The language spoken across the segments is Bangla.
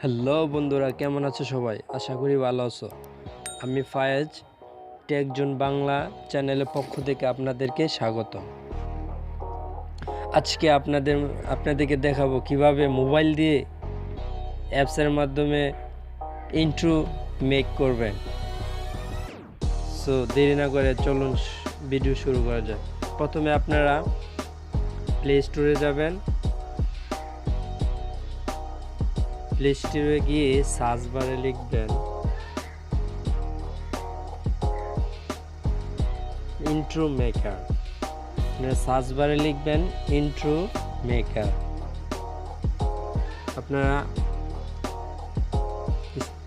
হ্যালো বন্ধুরা, কেমন আছো সবাই? আশা করি ভালো আছো। আমি ফায়েজ, টেকজন বাংলা চ্যানেলের পক্ষ থেকে আপনাদেরকে স্বাগত। আজকে আপনাদেরকে দেখাবো কিভাবে মোবাইল দিয়ে অ্যাপসের মাধ্যমে ইন্ট্রো মেক করবেন। সো দেরি না করে চলুন ভিডিও শুরু করা যাক। প্রথমে আপনারা প্লে স্টোরে যাবেন। প্লে স্টোরে গিয়ে সার্চ বারে লিখবেন ইন্ট্রো মেকার। সার্চ বারে লিখবেন ইন্ট্রো মেকার। আপনারা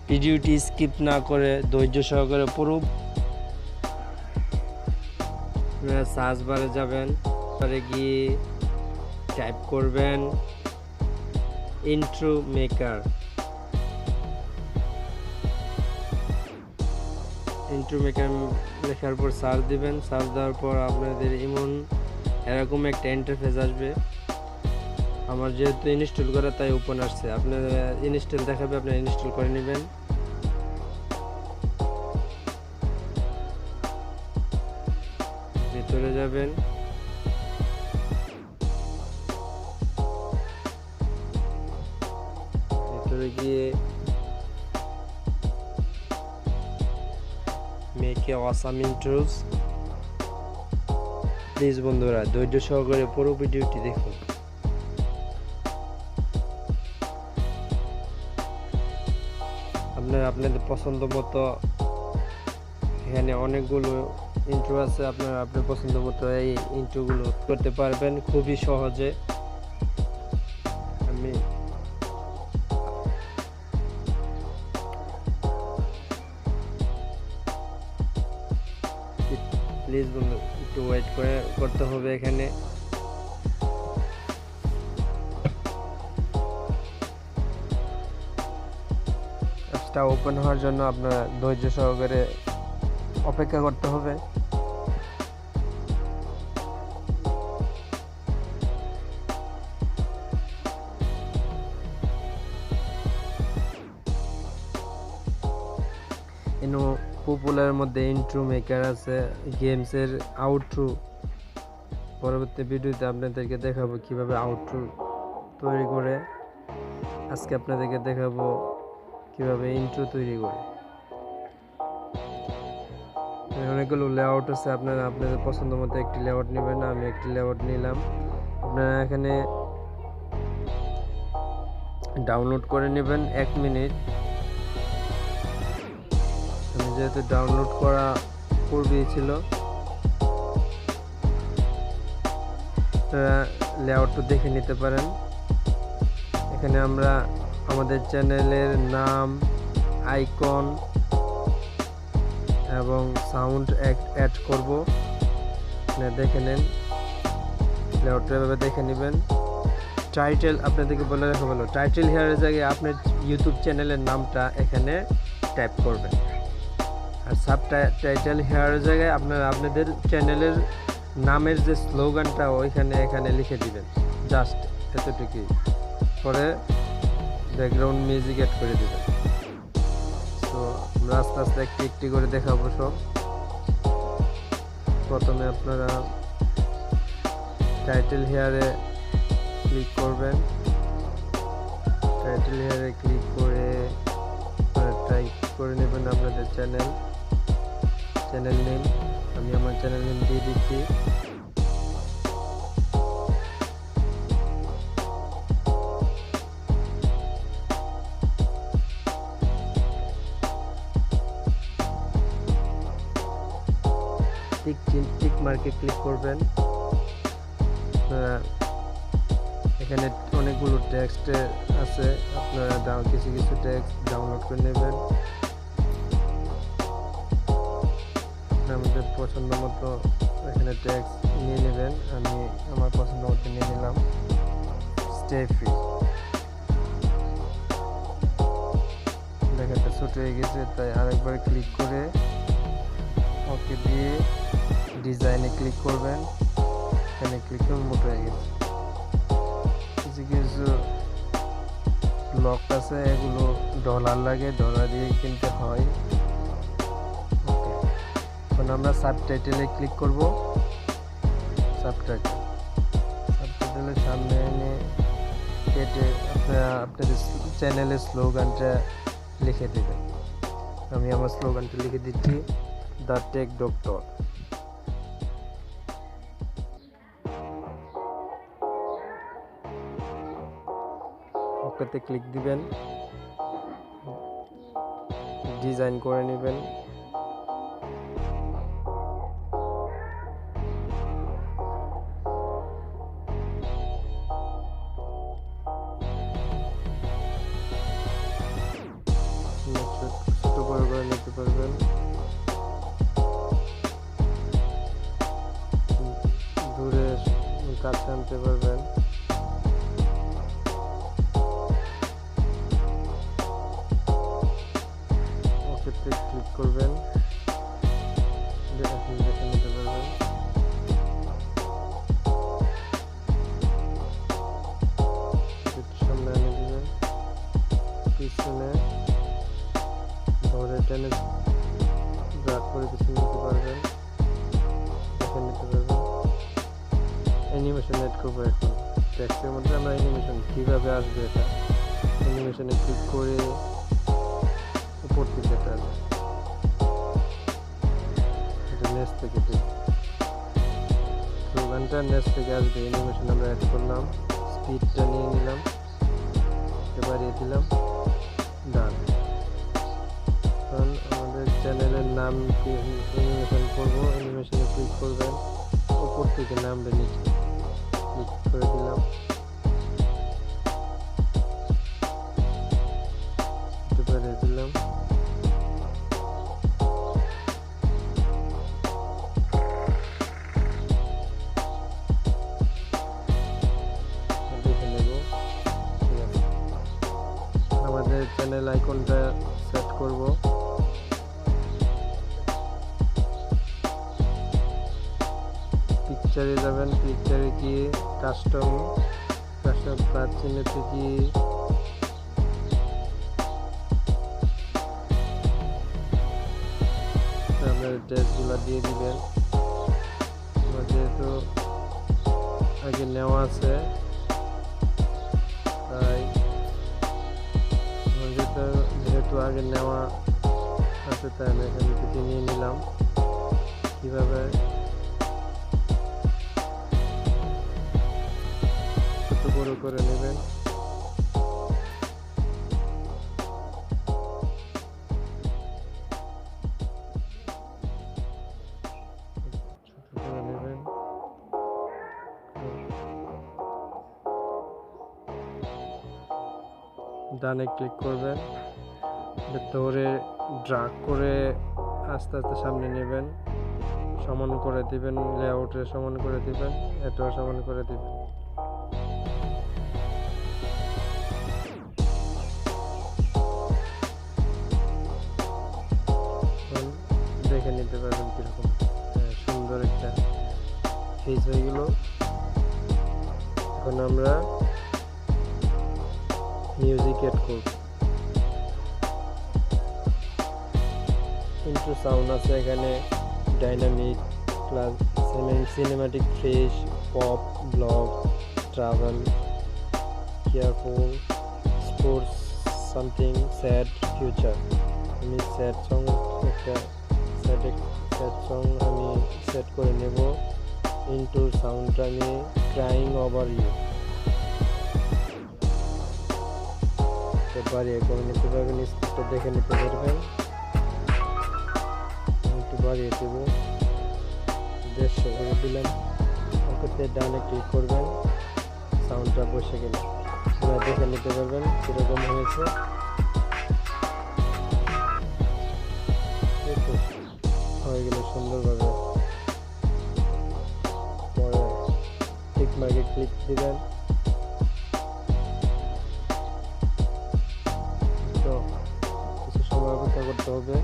ভিডিওটি স্কিপ না করে ধৈর্য সহকারে পুরো সার্চ বারে যাবেন, পরে গিয়ে টাইপ করবেন ইন্ট্রো মেকার। ইন্ট্রো মেকার লেখার পর সার্চ দিবেন। সার্চ দেওয়ার পর আপনাদের এরকম একটা ইন্টারফেস আসবে। আমার যেহেতু ইনস্টল করা তাই ওপেন আসছে। আপনার ইনস্টল দেখাবে, আপনারা ইনস্টল করে নেবেন। ভিতরে যাবেন, ভিতরে গিয়ে মেকে অসাম ইন্ট্রোস। প্লিজ বন্ধুরা ধৈর্য সহকারে পুরো ভিডিওটি দেখুন। আপনাদের পছন্দ মতো এখানে অনেকগুলো ইন্ট্রো আছে। আপনার পছন্দ মতো এই ইন্ট্রোগুলো করতে পারবেন খুবই সহজে। আমি প্লিজ বন্ধু একটু ওয়েট করতে হবে। এখানে অ্যাপসটা ওপেন হওয়ার জন্য আপনারা ধৈর্য সহকারে অপেক্ষা করতে হবে। পপুলার মধ্যে ইন্ট্রো মেকার আছে, গেমসের আউট্রো। পরবর্তী ভিডিওতে আপনাদেরকে দেখাবো কিভাবে আউট্রো তৈরি করে। আজকে আপনাদেরকে দেখাবো কিভাবে ইন্ট্রো তৈরি করে। অনেকগুলো লেআউট আছে, আপনাদের পছন্দ মতো একটি লেআউট নেবেন। আমি একটি লেআউট নিলাম। আপনারা এখানে ডাউনলোড করে নেবেন 1 মিনিট। আমি যেহেতু ডাউনলোড করা পূর্বেই ছিল, আপনারা লেআউটটা দেখে নিতে পারেন। এখানে আমরা আমাদের চ্যানেলের নাম, আইকন এবং সাউন্ড অ্যাড করব। দেখে নেন, লেআউটটা এভাবে দেখে নেবেন। টাইটেল আপনাদেরকে বলে রাখা ভালো, টাইটেল হেয়ারের জায়গায় আপনার ইউটিউব চ্যানেলের নামটা এখানে টাইপ করবেন। আর সাব টাইটেল হেয়ারের জায়গায় আপনাদের চ্যানেলের নামের যে স্লোগানটা এখানে লিখে দিবেন। জাস্ট এতটুকুই। পরে ব্যাকগ্রাউন্ড মিউজিক অ্যাড করে দিবেন। তো আমরা আস্তে আস্তে একটি একটি করে দেখাবো সব। প্রথমে আপনারা টাইটেল হেয়ারে ক্লিক করবেন। টাইটেল হেয়ারে ক্লিক করে টাইপ করে নেবেন আপনাদের চ্যানেল নেম। আমি আমার চ্যানেল নেম দিয়ে দিচ্ছি। টিক মার্কে ক্লিক করবেন। এখানে অনেকগুলো টেক্সট আছে, আপনারা কিছু টেক্সট ডাউনলোড করে নেবেন। আমাদের পছন্দ মতো এখানে টেক্সট নিয়ে নেবেন। আমি আমার পছন্দ মতো নিয়ে নিলাম। Stay free. দেখাটা ছোট হয়ে গেছে, তাই আরেকবার ক্লিক করে ওকে দিয়ে ডিজাইনে ক্লিক করবেন। এখানে ক্লিক করে মোট হয়ে গেছে। কিছু ব্লক আছে, এগুলো ডলার লাগে, ডলার দিয়ে কিনতে হয়। ওকে, এখন আমরা সাবটাইটেলে ক্লিক করব। সাবটাইটেলের সামনে এনে কেটে আপনাদের চ্যানেলের স্লোগানটা লিখে দেবেন। আমি আমার স্লোগানটা লিখে দিচ্ছি, দ্য টেক ডক্টর। ওকেতে ক্লিক দিবেন, ডিজাইন করে নেবেন। ছোট বড় করে নিতে পারবেন। দূরে কাছে আনতে পারবেন। ওকেতে ক্লিক করবেন, দেখে নিতে পারবেন। সামনে এনে দিবেন, পিছনে ধরে টেনে ড্রাগ করে পিছনে নিতে পারবেন, দেখে নিতে পারবেন। অ্যানিমেশন এড করবো এখন। টেক্সটের মধ্যে আমরা অ্যানিমেশন কীভাবে আসবে, এটা অ্যানিমেশনে ক্লিক করে উপর থেকে এটা আসবে, এটা নেক্সট থেকে স্লোগানটা নেক্সট থেকে আসবে। অ্যানিমেশন আমরা অ্যাড করলাম, স্পিডটা নিয়ে নিলাম, বাড়িয়ে দিলাম, ডান। কারণ আমাদের চ্যানেলের নাম কি অ্যানিমেশন করবো, অ্যানিমেশনে ক্লিক করবেন, উপর থেকে নামবে নিচে, ক্লিক করে দিলাম, বাড়িয়ে দিলাম। দেখে নেব, ঠিক আছে। আমাদের চ্যানেল আইকনটা সেট করব। পিকচারে যাবেন, পিকচারে গিয়ে কাস্টম প্লাস চিহ্নতে গিয়ে আপনার ড্রেসগুলো দিয়ে দিবেন। যেহেতু আগে নেওয়া আছে, তাই যেহেতু আগে নেওয়া আছে, তাই আমি এখান থেকে নিয়ে নিলাম। কীভাবে ছোট বড় করে নেবেন। ডানে ক্লিক করবেন, ধরে ড্রাগ করে আস্তে আস্তে সামনে নেবেন, সমান করে দিবেন, লেআউটে সমান করে দিবেন, এটাও সমান করে দিবেন। দেখে নিতে পারবেন কিরকম সুন্দর একটা ফেস হয়ে গেল। এখন আমরা মিউজিক এড করব। ইন্ট্রো সাউন্ড আছে এখানে, dynamic plus cinematic, fresh, pop, blog, travel, careful, sports, something, sad, future. আমি স্যাড সং আমি সেট করে নেব। ইন্ট্রোর সাউন্ডটা আমি ক্রাইং ওভার ইউ বাড়িয়ে করে নিতে পারবেন, স্ক্রিপ্টটা দেখে নিতে পারবেন। একটু বাড়িয়ে দেব, 150 করে দিলাম। ওকে ডানে ক্লিক করবেন, সাউন্ডটা বসে গেল, আপনারা দেখে নিতে পারবেন কীরকম হয়েছে। হয়ে গেল সুন্দরভাবে। পরে টিক মার্কে ক্লিক দিবেন। তো কিছু সময় অপেক্ষা করতে হবে।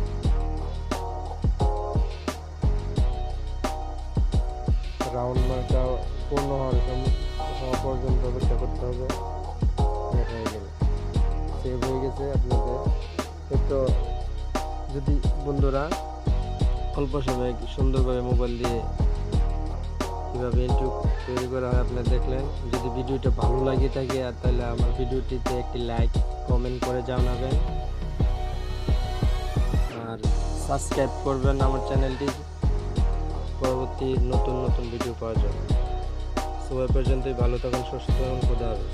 রাউন্ড মার্কটা পূর্ণ হওয়া পর্যন্ত অপেক্ষা করতে হবে। হয়ে গেল। সেভ হয়ে গেছে আপনাদের। একটু যদি বন্ধুরা অল্প সময়ে সুন্দরভাবে মোবাইল দিয়ে কীভাবে ইন্ট্রো তৈরি করা হয় আপনারা দেখলেন। যদি ভিডিওটা ভালো লাগে থাকে আর তাহলে আমার ভিডিওটিতে একটি লাইক কমেন্ট করে জানাবেন আর সাবস্ক্রাইব করবেন আমার চ্যানেলটি পরবর্তী নতুন নতুন ভিডিও পাওয়ার জন্য। সবাই পর্যন্তই ভালো থাকুন, সুস্থ থাকুন, খোদা হাফেজ।